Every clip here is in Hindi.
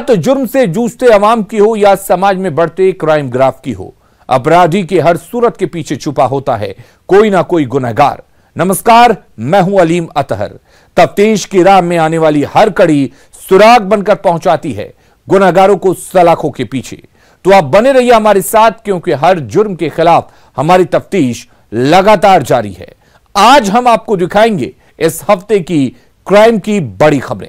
बात जुर्म से जूझते अवाम की हो या समाज में बढ़ते क्राइम ग्राफ की हो, अपराधी की हर सूरत के पीछे छुपा होता है कोई ना कोई गुनहगार। नमस्कार, मैं हूं अलीम अतहर। तफ्तीश की राह में आने वाली हर कड़ी सुराग बनकर पहुंचाती है गुनहगारों को सलाखों के पीछे। तो आप बने रहिए हमारे साथ, क्योंकि हर जुर्म के खिलाफ हमारी तफ्तीश लगातार जारी है। आज हम आपको दिखाएंगे इस हफ्ते की क्राइम की बड़ी खबरें।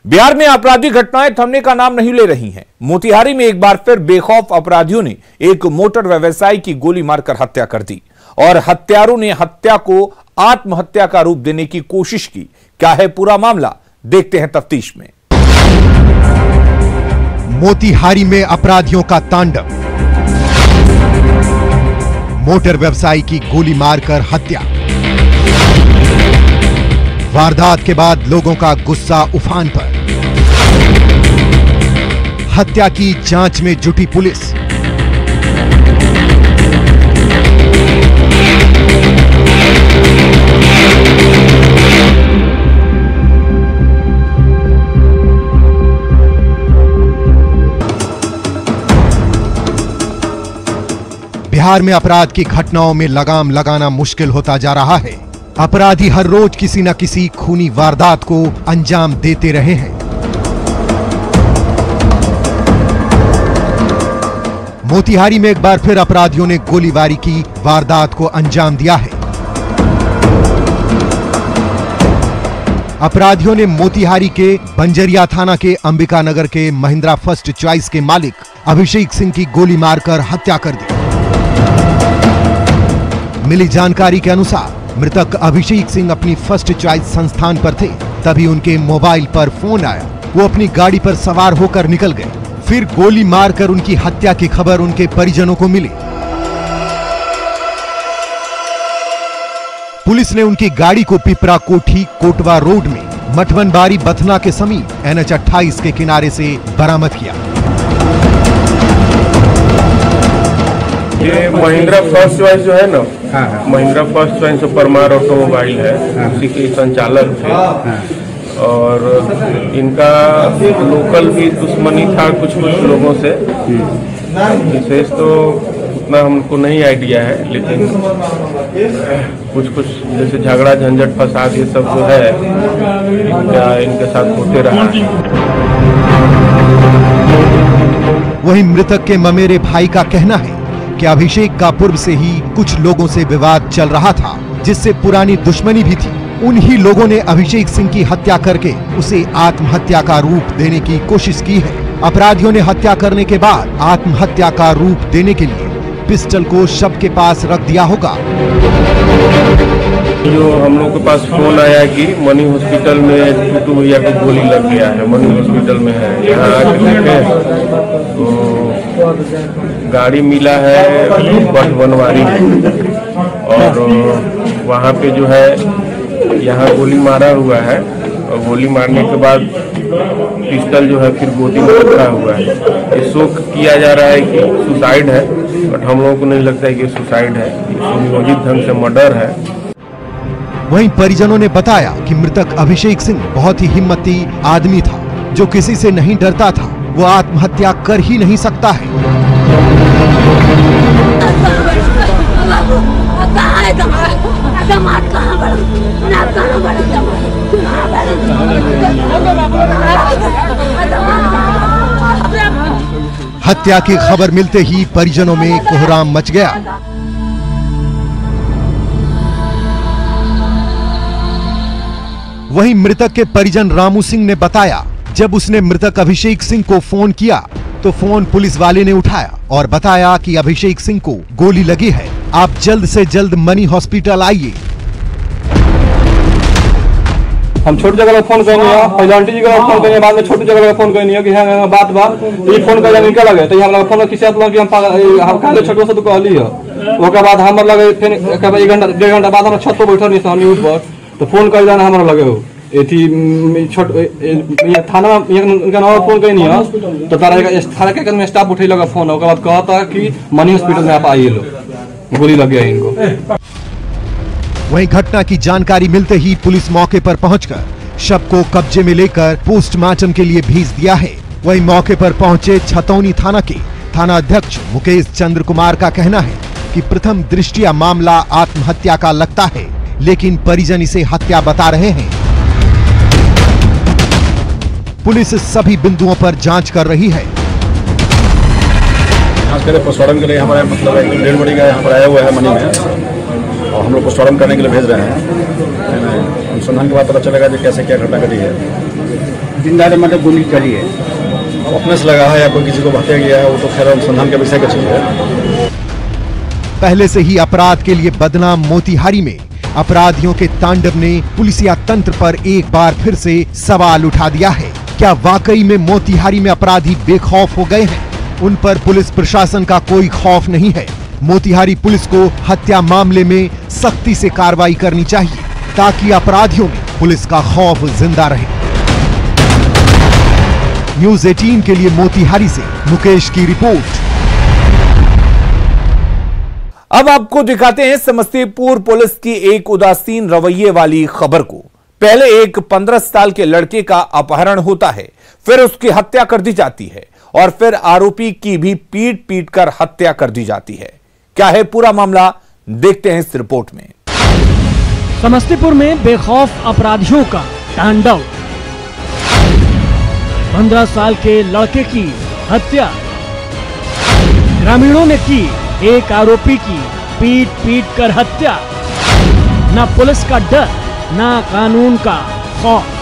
बिहार में आपराधिक घटनाएं थमने का नाम नहीं ले रही हैं। मोतिहारी में एक बार फिर बेखौफ अपराधियों ने एक मोटर व्यवसायी की गोली मारकर हत्या कर दी और हत्यारों ने हत्या को आत्महत्या का रूप देने की कोशिश की। क्या है पूरा मामला, देखते हैं तफ्तीश में। मोतिहारी में अपराधियों का तांडव, मोटर व्यवसायी की गोली मारकर हत्या। वारदात के बाद लोगों का गुस्सा उफान पर। हत्या की जांच में जुटी पुलिस। बिहार में अपराध की घटनाओं में लगाम लगाना मुश्किल होता जा रहा है। अपराधी हर रोज किसी न किसी खूनी वारदात को अंजाम देते रहे हैं। मोतिहारी में एक बार फिर अपराधियों ने गोलीबारी की वारदात को अंजाम दिया है। अपराधियों ने मोतिहारी के बंजरिया थाना के अंबिका नगर के महिंद्रा फर्स्ट चॉइस के मालिक अभिषेक सिंह की गोली मारकर हत्या कर दी। मिली जानकारी के अनुसार मृतक अभिषेक सिंह अपनी फर्स्ट चॉइस संस्थान पर थे, तभी उनके मोबाइल पर फोन आया। वो अपनी गाड़ी पर सवार होकर निकल गए। फिर गोली मारकर उनकी हत्या की खबर उनके परिजनों को मिली। पुलिस ने उनकी गाड़ी को पिपरा कोठी कोटवा रोड में मठवनबारी बथना के समीप NH 28 के किनारे से बरामद किया। ये महिंद्रा फर्स्ट चॉइस जो है ना, महिंद्रा फर्स्ट चॉइस जो परमार ऑटोमोबाइल है, उसी के संचालक थे। और इनका लोकल भी दुश्मनी था कुछ लोगों से। विशेष तो उतना हमको नहीं आइडिया है, लेकिन कुछ जैसे झगड़ा झंझट फसाद ये सब जो है इनके साथ होते रहा। वहीं मृतक के ममेरे भाई का कहना है कि अभिषेक का पूर्व से ही कुछ लोगों से विवाद चल रहा था, जिससे पुरानी दुश्मनी भी थी। उन्हीं लोगों ने अभिषेक सिंह की हत्या करके उसे आत्महत्या का रूप देने की कोशिश की है। अपराधियों ने हत्या करने के बाद आत्महत्या का रूप देने के लिए पिस्टल को शव के पास रख दिया होगा। जो हम लोग के पास फोन आया कि मनी हॉस्पिटल में टूटू भैया को गोली लग गया है, मनी हॉस्पिटल में है, यहाँ आके देखे तो गाड़ी मिला है बनवारी और वहाँ पे जो है यहाँ गोली मारा हुआ है। और गोली मारने के बाद पिस्टल जो है फिर गोदी में रखा हुआ है। ये शोक किया जा रहा है कि सुसाइड है, बट हम लोगों को नहीं लगता है कि सुसाइड है, सुनियोजित ढंग से मर्डर है। वहीं परिजनों ने बताया कि मृतक अभिषेक सिंह बहुत ही हिम्मती आदमी था, जो किसी से नहीं डरता था। वो आत्महत्या कर ही नहीं सकता है। हत्या की खबर मिलते ही परिजनों में कोहराम मच गया। वहीं मृतक के परिजन रामू सिंह ने बताया, जब उसने मृतक अभिषेक सिंह को फोन किया तो फोन पुलिस वाले ने उठाया और बताया कि अभिषेक सिंह को गोली लगी है, आप जल्द से जल्द मनी हॉस्पिटल आइए। हम छोटी जगह फोन करनी है, पहले आंटी जी का फोन करनी, बाद में छोटी जगह फोन करनी है कि हाँ बात ये फोन कर निकल गए तो हम लोग फोन किसी कि हम काले छोटो से तो कहली है। ओकर बाद हम लगे फिर 1 घंटा 1.5 घंटा बाद हम छत पर बैठल नहीं न्यूज पर तो फोन कर जाना हमारा लगे हो छोट थाना इनका नंबर फोन करनी है तो थाना के स्टाफ उठे लगा फोन, ओकर बाद कहता कि मनी हॉस्पिटल में आप आइए, लो गोली लग गया इनको। वहीं घटना की जानकारी मिलते ही पुलिस मौके पर पहुंचकर शव को कब्जे में लेकर पोस्टमार्टम के लिए भेज दिया है। वहीं मौके पर पहुंचे छतौनी थाना के थाना अध्यक्ष मुकेश चंद्र कुमार का कहना है कि प्रथम दृष्टया मामला आत्महत्या का लगता है, लेकिन परिजन इसे हत्या बता रहे हैं। पुलिस सभी बिंदुओं पर जांच कर रही है। पोस्टमार्टम के लिए हमारे मतलब डेड बॉडी का यहाँ पर आया हुआ है मनी में, और हम लोग पोस्टमार्टम करने के लिए भेज रहे हैं। अनुसंधान के बाद पता चलेगा कि कैसे क्या घटना घटी है। जिंदा मतलब गोली चली है, अपने से लगा है या कोई किसी को हत्या किया है, वो तो खैर अनुसंधान के विषय का चीज है। पहले से ही अपराध के लिए बदनाम मोतिहारी में अपराधियों के तांडव ने पुलिसिया तंत्र पर एक बार फिर से सवाल उठा दिया है। क्या वाकई में मोतिहारी में अपराधी बेखौफ हो गए हैं? उन पर पुलिस प्रशासन का कोई खौफ नहीं है। मोतिहारी पुलिस को हत्या मामले में सख्ती से कार्रवाई करनी चाहिए ताकि अपराधियों में पुलिस का खौफ जिंदा रहे। न्यूज़ 18 के लिए मोतिहारी से मुकेश की रिपोर्ट। अब आपको दिखाते हैं समस्तीपुर पुलिस की एक उदासीन रवैये वाली खबर को। पहले एक 15 साल के लड़के का अपहरण होता है, फिर उसकी हत्या कर दी जाती है और फिर आरोपी की भी पीट पीट कर हत्या कर दी जाती है। क्या है पूरा मामला, देखते हैं इस रिपोर्ट में। समस्तीपुर में बेखौफ अपराधियों का तांडव। 15 साल के लड़के की हत्या। ग्रामीणों ने की एक आरोपी की पीट पीट कर हत्या। ना पुलिस का डर, ना कानून का खौफ।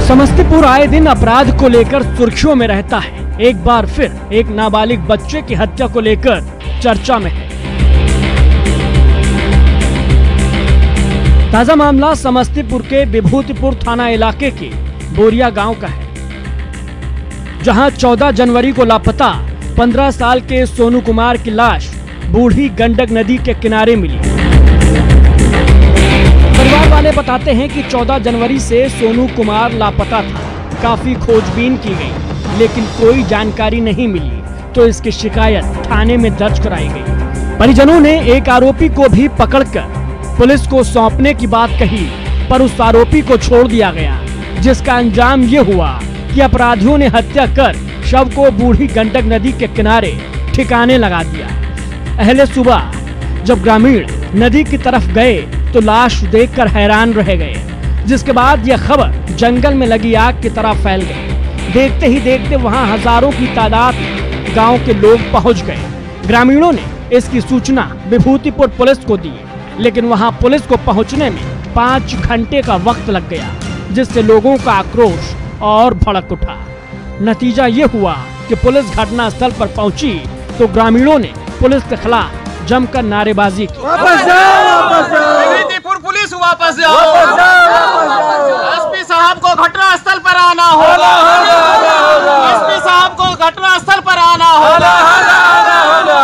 समस्तीपुर आए दिन अपराध को लेकर सुर्खियों में रहता है। एक बार फिर एक नाबालिग बच्चे की हत्या को लेकर चर्चा में है। ताजा मामला समस्तीपुर के विभूतिपुर थाना इलाके के बोरिया गांव का है, जहां 14 जनवरी को लापता 15 साल के सोनू कुमार की लाश बूढ़ी गंडक नदी के किनारे मिली। परिवार वाले बताते हैं कि 14 जनवरी से सोनू कुमार लापता था। काफी खोजबीन की गई, लेकिन कोई जानकारी नहीं मिली, तो इसकी शिकायत थाने में दर्ज कराई गई। परिजनों ने एक आरोपी को भी पकड़कर पुलिस को सौंपने की बात कही, पर उस आरोपी को छोड़ दिया गया, जिसका अंजाम ये हुआ कि अपराधियों ने हत्या कर शव को बूढ़ी गंडक नदी के किनारे ठिकाने लगा दिया। अहले सुबह जब ग्रामीण नदी की तरफ गए तो लाश देखकर हैरान रह गए, जिसके बाद यह खबर जंगल में लगी आग की तरह फैल गई। देखते ही देखते वहां हजारों की तादाद गांव के लोग पहुंच गए। ग्रामीणों ने इसकी सूचना विभूतिपुर पुलिस को दी, लेकिन वहां पुलिस को पहुंचने में 5 घंटे का वक्त लग गया, जिससे लोगों का आक्रोश और भड़क उठा। नतीजा ये हुआ कि पुलिस घटनास्थल पर पहुंची तो ग्रामीणों ने पुलिस के खिलाफ जमकर नारेबाजी की। विभूतिपुर पुलिस वापस जाओ, एसपी साहब को घटनास्थल पर आना होगा, एसपी साहब को घटनास्थल पर आना होगा,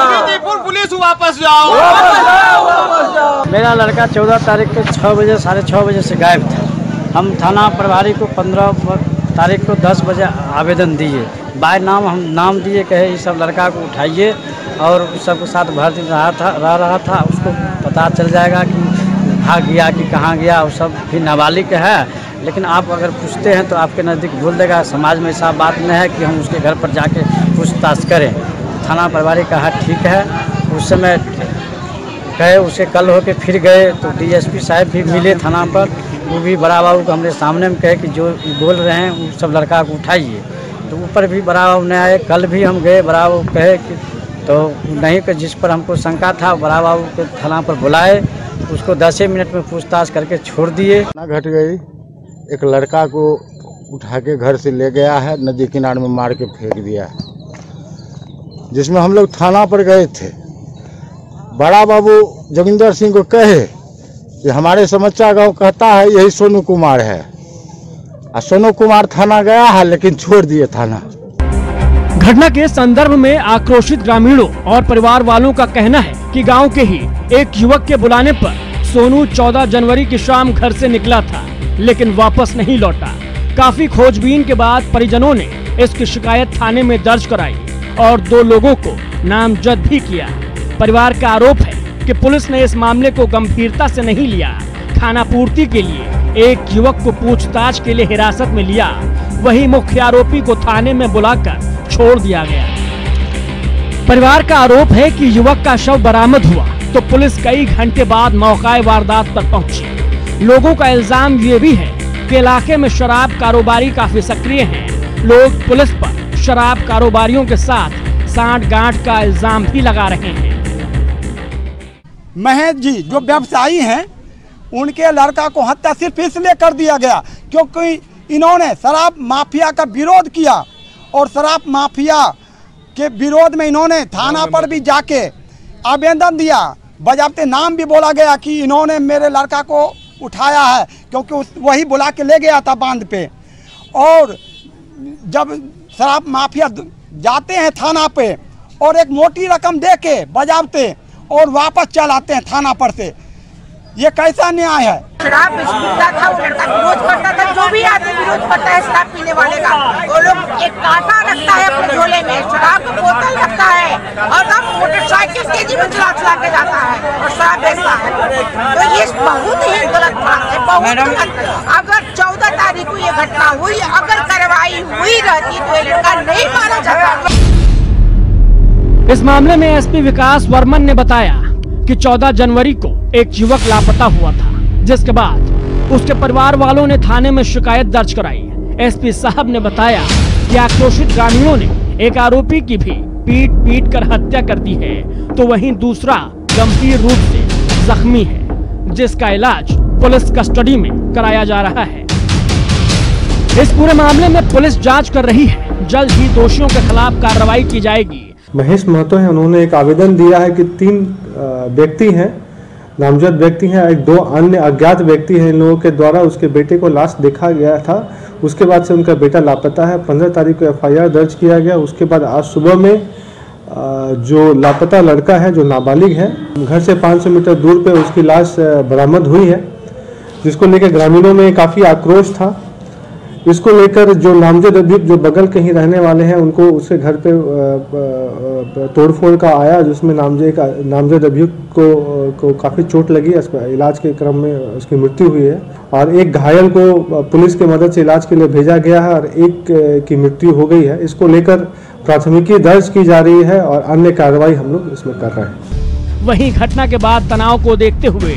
विभूतिपुर पुलिस वापस जाओ। मेरा लड़का 14 तारीख को 6 बजे 6:30 बजे से गायब था। हम थाना प्रभारी को 15 तारीख को 10 बजे आवेदन दिए, बाय नाम हम नाम दिए, कहे ये सब लड़का को उठाइए और सबके साथ भर्ती रह रहा था, उसको पता चल जाएगा कि भाग गया कि कहाँ गया। और सब भी नाबालिग है, लेकिन आप अगर पूछते हैं तो आपके नज़दीक भूल देगा। समाज में ऐसा बात नहीं है कि हम उसके घर पर जाके पूछताछ करें। थाना प्रभारी कहा ठीक है। उस समय गए, उसे कल होके फिर गए तो डीएसपी साहब भी मिले थाना पर। वो भी बड़ा बाबू को हमने सामने में कहे कि जो बोल रहे हैं वो सब लड़का को उठाइए, तो ऊपर भी बड़ा बाबू नहीं आए। कल भी हम गए, बड़ा बाबू कहे कि तो नहीं कि जिस पर हमको शंका था बड़ा बाबू को थाना पर बुलाए, उसको 10 मिनट में पूछताछ करके छोड़ दिए। घट गई, एक लड़का को उठा के घर से ले गया है, नदी किनारे में मार के फेंक दिया है, जिसमें हम लोग थाना पर गए थे। बड़ा बाबू जोगिंदर सिंह को कहे कि हमारे समस्या गांव कहता है यही सोनू कुमार है, और सोनू कुमार थाना गया है लेकिन छोड़ दिए थाना। घटना के संदर्भ में आक्रोशित ग्रामीणों और परिवार वालों का कहना है कि गांव के ही एक युवक के बुलाने पर सोनू 14 जनवरी की शाम घर से निकला था, लेकिन वापस नहीं लौटा। काफी खोजबीन के बाद परिजनों ने इसकी शिकायत थाने में दर्ज कराई और 2 लोगों को नामजद भी किया। परिवार का आरोप है कि पुलिस ने इस मामले को गंभीरता से नहीं लिया। खाना पूर्ति के लिए एक युवक को पूछताछ के लिए हिरासत में लिया, वहीं मुख्य आरोपी को थाने में बुलाकर छोड़ दिया गया। परिवार का आरोप है कि युवक का शव बरामद हुआ तो पुलिस कई घंटे बाद मौका वारदात पर पहुंची। लोगों का इल्जाम ये भी है कि इलाके में शराब कारोबारी काफी सक्रिय हैं। लोग पुलिस पर शराब कारोबारियों के साथ सांठ-गांठ का इल्जाम भी लगा रहे हैं। महेश जी जो व्यवसायी हैं, उनके लड़का को हत्या सिर्फ इसलिए कर दिया गया क्योंकि इन्होंने शराब माफिया का विरोध किया और शराब माफिया के विरोध में इन्होंने थाना पर भी जाके आवेदन दिया। बजाबते नाम भी बोला गया कि इन्होंने मेरे लड़का को उठाया है, क्योंकि वही बुला के ले गया था बांध पे। और जब शराब माफिया जाते हैं थाना पे और एक मोटी रकम दे के बजाबते और वापस चल आते हैं थाना पर से, ये कैसा न्याय है? शराब पीता था, वो लड़का विरोध करता था। जो भी आदमी विरोध करता है शराब पीने वाले का, वो लोग एक कांटा रखता है अपने झोले में, शराब का बोतल रखता है और तब मोटरसाइकिल तेजी में चला के जाता है और शराब बेचता है। तो ये बहुत ही गलत बात है, बहुत गलत। अगर 14 तारीख को ये घटना हुई, अगर कार्रवाई हुई रहती तो ये लड़का नहीं मारा जाता। इस मामले में एसपी विकास वर्मन ने बताया कि 14 जनवरी को एक युवक लापता हुआ था, जिसके बाद उसके परिवार वालों ने थाने में शिकायत दर्ज कराई। एसपी साहब ने बताया कि आक्रोशित ग्रामीणों ने एक आरोपी की भी पीट कर हत्या कर दी है, तो वहीं दूसरा गंभीर रूप से जख्मी है, जिसका इलाज पुलिस कस्टडी में कराया जा रहा है। इस पूरे मामले में पुलिस जाँच कर रही है, जल्द ही दोषियों के खिलाफ कार्रवाई की जाएगी। महेश महतो है, उन्होंने एक आवेदन दिया है कि 3 व्यक्ति हैं, नामजद व्यक्ति हैं, 2 अन्य अज्ञात व्यक्ति हैं। इन लोगों के द्वारा उसके बेटे को लाश देखा गया था, उसके बाद से उनका बेटा लापता है। 15 तारीख को FIR दर्ज किया गया। उसके बाद आज सुबह में जो लापता लड़का है, जो नाबालिग है, घर से 500 मीटर दूर पे उसकी लाश बरामद हुई है, जिसको लेकर ग्रामीणों में काफ़ी आक्रोश था। इसको लेकर जो नामजद अभियुक्त जो बगल के ही रहने वाले हैं, उनको उसके घर पे तोड़फोड़ का आया, जिसमें नामजद अभियुक्त को काफ़ी चोट लगी। इलाज के क्रम में उसकी मृत्यु हुई है और एक घायल को पुलिस की मदद से इलाज के लिए भेजा गया है और एक की मृत्यु हो गई है। इसको लेकर प्राथमिकी दर्ज की जा रही है और अन्य कार्रवाई हम लोग इसमें कर रहे हैं। वहीं घटना के बाद तनाव को देखते हुए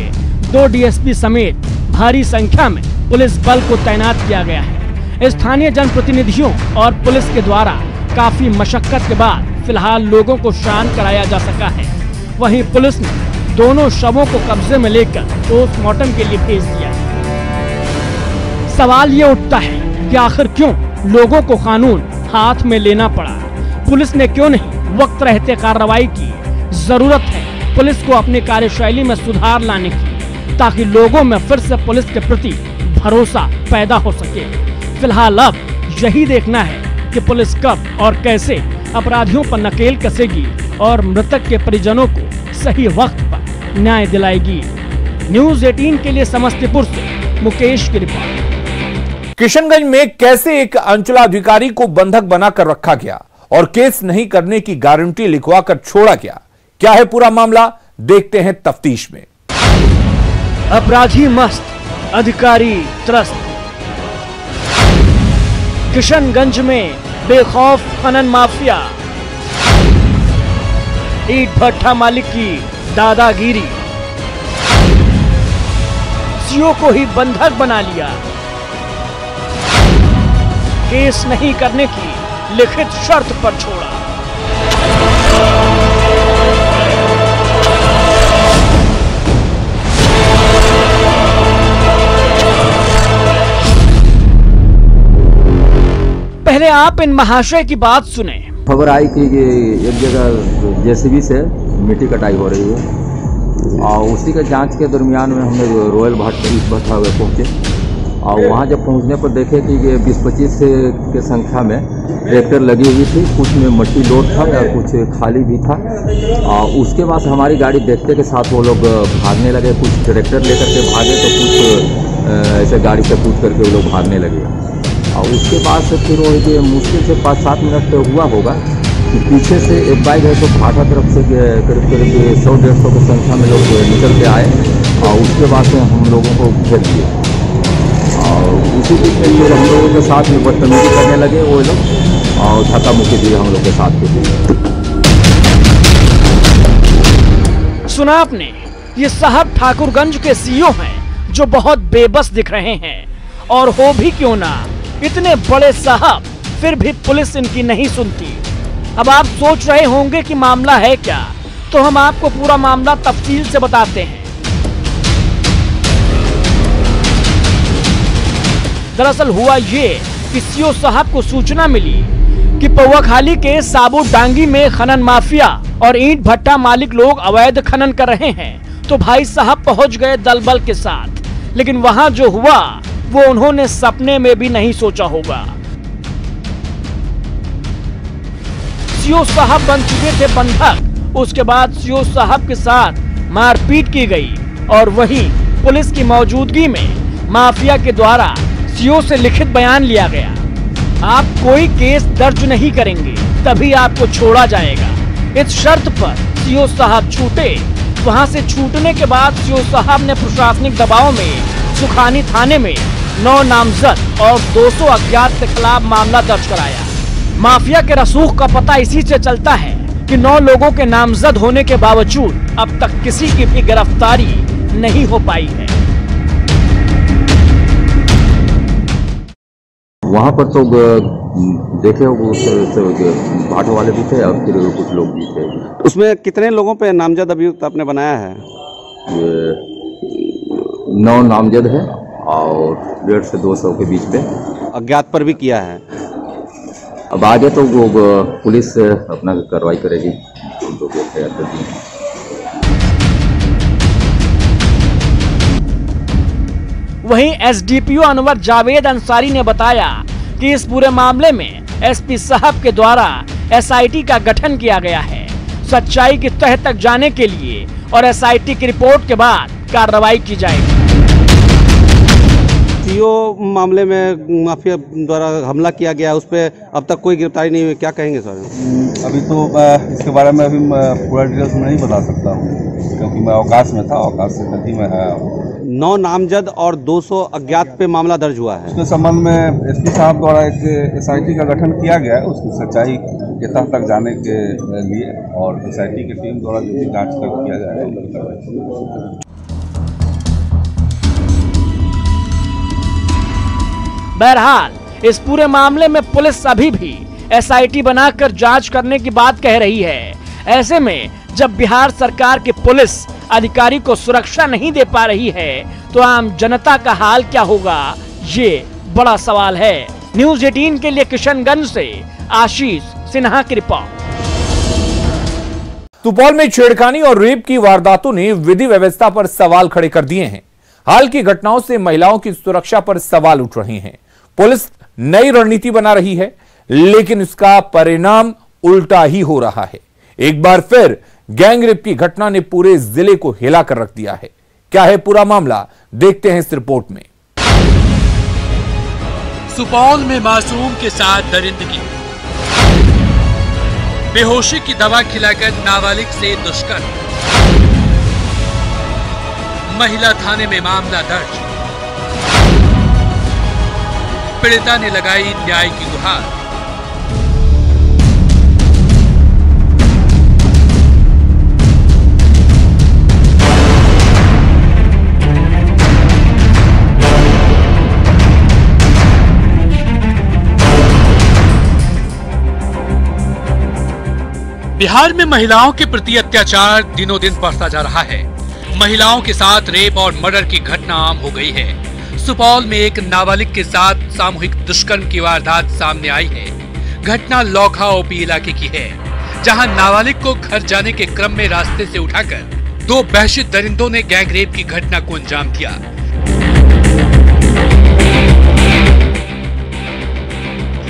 2 DSP समेत भारी संख्या में पुलिस बल को तैनात किया गया है। स्थानीय जनप्रतिनिधियों और पुलिस के द्वारा काफी मशक्कत के बाद फिलहाल लोगों को शांत कराया जा सका है। वहीं पुलिस ने दोनों शवों को कब्जे में लेकर पोस्टमार्टम के लिए भेज दिया। सवाल ये उठता है कि आखिर क्यों लोगों को कानून हाथ में लेना पड़ा? पुलिस ने क्यों नहीं वक्त रहते कार्रवाई की? जरूरत है पुलिस को अपनी कार्यशैली में सुधार लाने की, ताकि लोगों में फिर से पुलिस के प्रति भरोसा पैदा हो सके। फिलहाल अब यही देखना है कि पुलिस कब और कैसे अपराधियों पर नकेल कसेगी और मृतक के परिजनों को सही वक्त पर न्याय दिलाएगी। न्यूज़ 18 के लिए समस्तीपुर से मुकेश की रिपोर्ट। किशनगंज में कैसे एक अंचलाधिकारी को बंधक बनाकर रखा गया और केस नहीं करने की गारंटी लिखवाकर छोड़ा गया, क्या है पूरा मामला, देखते हैं तफ्तीश में। अपराधी मस्त, अधिकारी त्रस्त। किशनगंज में बेखौफ खनन माफिया, ईंट भट्ठा मालिक की दादागिरी, सीओ को ही बंधक बना लिया, केस नहीं करने की लिखित शर्त पर छोड़ा। पहले आप इन महाशय की बात सुने। खबर आई कि एक जगह JCB से मिट्टी कटाई हो रही है और उसी के जांच के दरमियान में हमने रॉयल भट्ठा हुए पहुँचे और वहाँ जब पहुँचने पर देखे कि ये 20-25 के संख्या में ट्रैक्टर लगी हुई थी, कुछ में मट्टी लोड था या कुछ खाली भी था। और उसके बाद हमारी गाड़ी देखते के साथ वो लोग भागने लगे, कुछ ट्रैक्टर लेकर के भागे तो कुछ ऐसे गाड़ी से कूद करके वो लोग भागने लगे। और उसके बाद से फिर वो ये मुश्किल से 5-7 मिनट हुआ होगा कि पीछे से एक बाइक है तो भाटा तरफ से करीब 100-150 की संख्या में लोग निकल के आए और उसके बाद से हम लोगों को घेर दिए। और उसी बीच में फिर हम लोगों के साथ में बदतमीजी करने लगे वो लोग और धक्का मुक्की दिए हम लोग के साथ के। सुना आपने, ये साहब ठाकुरगंज के सीओ हैं जो बहुत बेबस दिख रहे हैं। और हो भी क्यों ना, इतने बड़े साहब फिर भी पुलिस इनकी नहीं सुनती। अब आप सोच रहे होंगे कि मामला है क्या, तो हम आपको पूरा मामला तफसील से बताते हैं। दरअसल हुआ ये कि सीओ साहब को सूचना मिली कि पौवाखाली के साबू डांगी में खनन माफिया और ईंट भट्टा मालिक लोग अवैध खनन कर रहे हैं। तो भाई साहब पहुंच गए दल बल के साथ, लेकिन वहां जो हुआ वो उन्होंने सपने में भी नहीं सोचा होगा। सीओ साहब बन चुके थे बंधक, उसके बाद सीओ साहब के साथ मारपीट की गई और वहीं पुलिस की मौजूदगी में माफिया के द्वारा सीओ से लिखित बयान लिया गया। आप कोई केस दर्ज नहीं करेंगे तभी आपको छोड़ा जाएगा। इस शर्त पर सीओ साहब छूटे। वहां से छूटने के बाद सीओ साहब ने प्रशासनिक दबाव में सुखानी थाने में 9 नामजद और 200 अज्ञात के खिलाफ मामला दर्ज कराया। माफिया के रसूख का पता इसी से चलता है कि 9 लोगों के नामजद होने के बावजूद अब तक किसी की भी गिरफ्तारी नहीं हो पाई है। वहाँ पर तो देखे भाटो वाले भी थे और फिर कुछ लोग भी थे। उसमें कितने लोगों पे नामजद अभियुक्त आपने बनाया है? ये 9 नामजद है और 150 से 200 के बीच में। अज्ञात पर भी किया है। अब आगे तो वो पुलिस अपना कार्रवाई करेगी। वहीं एसडीपीओ अनवर जावेद अंसारी ने बताया कि इस पूरे मामले में एसपी साहब के द्वारा एसआईटी का गठन किया गया है सच्चाई की तह तक जाने के लिए, और एसआईटी की रिपोर्ट के बाद कार्रवाई की जाएगी। सीओ मामले में माफिया द्वारा हमला किया गया, उस पर अब तक कोई गिरफ्तारी नहीं हुई, क्या कहेंगे सर? अभी तो इसके बारे में अभी पूरा डिटेल्स में नहीं बता सकता हूँ क्योंकि मैं अवकाश में था, अवकाश से नदी में है। 9 नामजद और 200 अज्ञात पे मामला दर्ज हुआ है। उसके संबंध में एसपी साहब द्वारा एक एसआईटी का गठन किया गया है उसकी सच्चाई के तह तक जाने के लिए, और एसआईटी की टीम द्वारा जो भी जांच कर किया जाएगा। बहरहाल इस पूरे मामले में पुलिस अभी भी एसआईटी बनाकर जांच करने की बात कह रही है। ऐसे में जब बिहार सरकार की पुलिस अधिकारी को सुरक्षा नहीं दे पा रही है तो आम जनता का हाल क्या होगा, ये बड़ा सवाल है। न्यूज़ 18 के लिए किशनगंज से आशीष सिन्हा की रिपोर्ट। सुपौल में छेड़खानी और रेप की वारदातों ने विधि व्यवस्था पर सवाल खड़े कर दिए हैं। हाल की घटनाओं से महिलाओं की सुरक्षा पर सवाल उठ रहे हैं। पुलिस नई रणनीति बना रही है, लेकिन इसका परिणाम उल्टा ही हो रहा है। एक बार फिर गैंगरेप की घटना ने पूरे जिले को हिला कर रख दिया है। क्या है पूरा मामला, देखते हैं इस रिपोर्ट में। सुपौल में मासूम के साथ दरिंदगी, बेहोशी की दवा खिलाकर नाबालिग से दुष्कर्म, महिला थाने में मामला दर्ज, पीड़िता ने लगाई न्याय की गुहार। बिहार में महिलाओं के प्रति अत्याचार दिनों दिन बढ़ता जा रहा है। महिलाओं के साथ रेप और मर्डर की घटना आम हो गई है। सुपौल में एक नाबालिग के साथ सामूहिक दुष्कर्म की वारदात सामने आई है। घटना लौखा ओपी इलाके की है, जहां नाबालिग को घर जाने के क्रम में रास्ते से उठाकर 2 वहशी दरिंदों ने गैंगरेप की घटना को अंजाम दिया।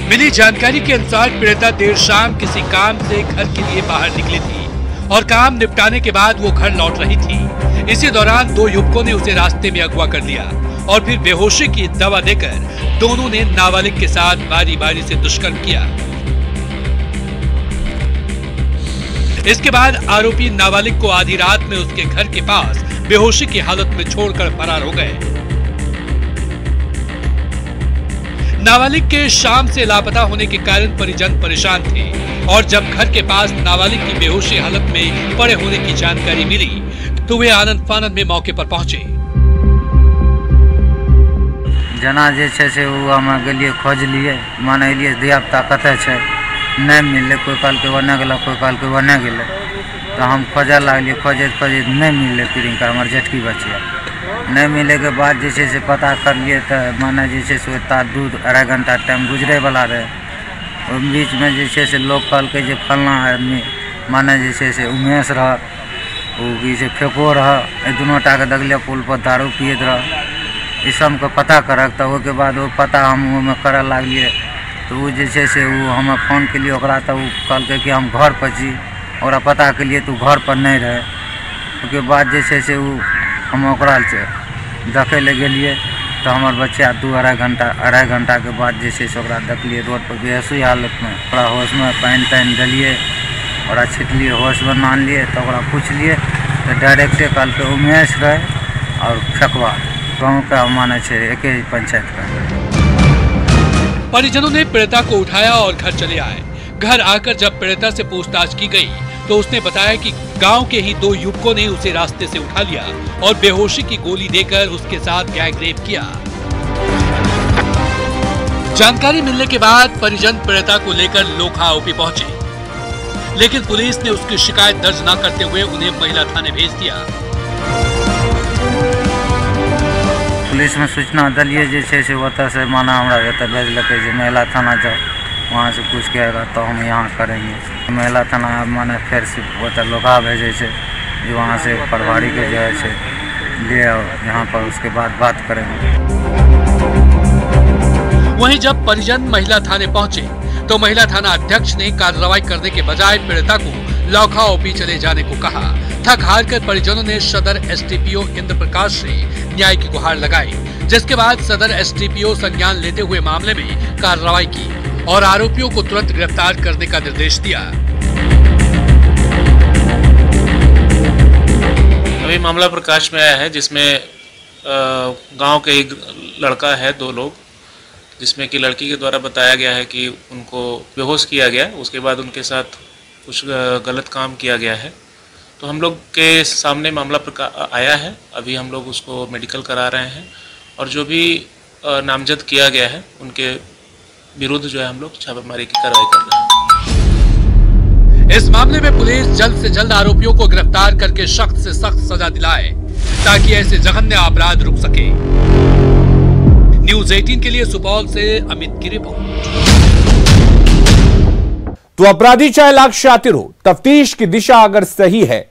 मिली जानकारी के अनुसार पीड़िता देर शाम किसी काम से घर के लिए बाहर निकली थी और काम निपटाने के बाद वो घर लौट रही थी। इसी दौरान दो युवकों ने उसे रास्ते में अगवा कर लिया और फिर बेहोशी की दवा देकर दोनों ने नाबालिग के साथ बारी बारी से दुष्कर्म किया। इसके बाद आरोपी नाबालिग को आधी रात में उसके घर के पास बेहोशी की हालत में छोड़कर फरार हो गए। नाबालिग के शाम से लापता होने के कारण परिजन परेशान थे और जब घर के पास नाबालिग की बेहोशी हालत में पड़े होने की जानकारी मिली तो वे आनंद फानंद में मौके पर पहुंचे। जना जे छे से वो हम गेलिए खोज लिए माने लिए धिया पुता कते छे नहीं मिले, कोई काल के वने गेला कोई काल के वने गेले तो हम खोजे लागलिए, खोजे नहीं मिले। प्रियंका हमारे जेठकी बचिया नहीं मिले के बाद जैसे से पता कर लिए तो माने जैसे से दूध 2.5 घंटा टाइम गुजरे वाला रहे। और बीच में जैसे से लोग कल के जो फलना आदमी माने जैसे से उमेश रहा वो से फेंको रहा, दोनों टाके दगलिया पुल पर दारू पियत रहा। इस सब को पता करक तो वो के बाद वो पता हम करे लागलिए तो वो जैसे से वो हमें फोन के लिए ओकरा तो वो कल के कि हम घर पर छी और पता के लिए तू घर पर नहीं रहे। उसके बाद जैसे से वो हम ओकरा से देखे ले गए तो हमारे बच्चा 2-2.5 घंटा के बाद जैसे से ओकरा देखलिए रोड पर बेहोशी हालत में, ओकरा होश में पानी तानी दिलिए और छिटलिए, होश में मान लिए तो ओकरा पूछलिए तो डायरेक्टे कल के उमेश रहे और फेंकवा गाँव का माने छे एक ही पंचायत का। परिजनों ने पीड़िता को उठाया और घर चले आए। घर आकर जब पीड़िता से पूछताछ की गई तो उसने बताया कि गांव के ही 2 युवकों ने उसे रास्ते से उठा लिया और बेहोशी की गोली देकर उसके साथ गैंग रेप किया। जानकारी मिलने के बाद परिजन पीड़िता को लेकर लोखा ओपी पहुंचे, लेकिन पुलिस ने उसकी शिकायत दर्ज न करते हुए उन्हें महिला थाने भेज दिया। पुलिस में सूचना दिलिए जैसे से वतः से माना हमारा भेज लगे जो महिला थाना जाओ, वहाँ से पूछ के आएगा तो हम यहाँ करेंगे। महिला थाना माने फिर से वतः लोका भेजे से जो वहाँ से प्रभारी के जो है ले आओ यहाँ पर, उसके बाद बात करेंगे। वहीं जब परिजन महिला थाने पहुंचे तो महिला थाना अध्यक्ष ने कार्रवाई करने के बजाय पीड़िता को लौखा ओपी चले जाने को कहा। थक हार कर परिजनों ने सदर एसडीपीओ इंद्र प्रकाश से न्याय की गुहार लगाई, जिसके बाद सदर एसडीपीओ संज्ञान लेते हुए मामले में कार्रवाई की और आरोपियों को तुरंत गिरफ्तार करने का निर्देश दिया। अभी मामला प्रकाश में आया है जिसमें गांव के एक लड़का है, 2 लोग, जिसमें कि लड़की के द्वारा बताया गया है कि उनको बेहोश किया गया, उसके बाद उनके साथ कुछ गलत काम किया गया है। तो हम लोग के सामने मामला आया है, अभी हम लोग उसको मेडिकल करा रहे हैं और जो भी नामजद किया गया है उनके विरुद्ध जो है हम लोग छापेमारी की कार्रवाई कर रहे हैं। इस मामले में पुलिस जल्द से जल्द आरोपियों को गिरफ्तार करके सख्त से सख्त सजा दिलाए ताकि ऐसे जघन्य अपराध रुक सके। न्यूज़ 18 के लिए सुपौल से अमित की रिपोर्ट। तो अपराधी चाहे लाख शातिर हो, तफ्तीश की दिशा अगर सही है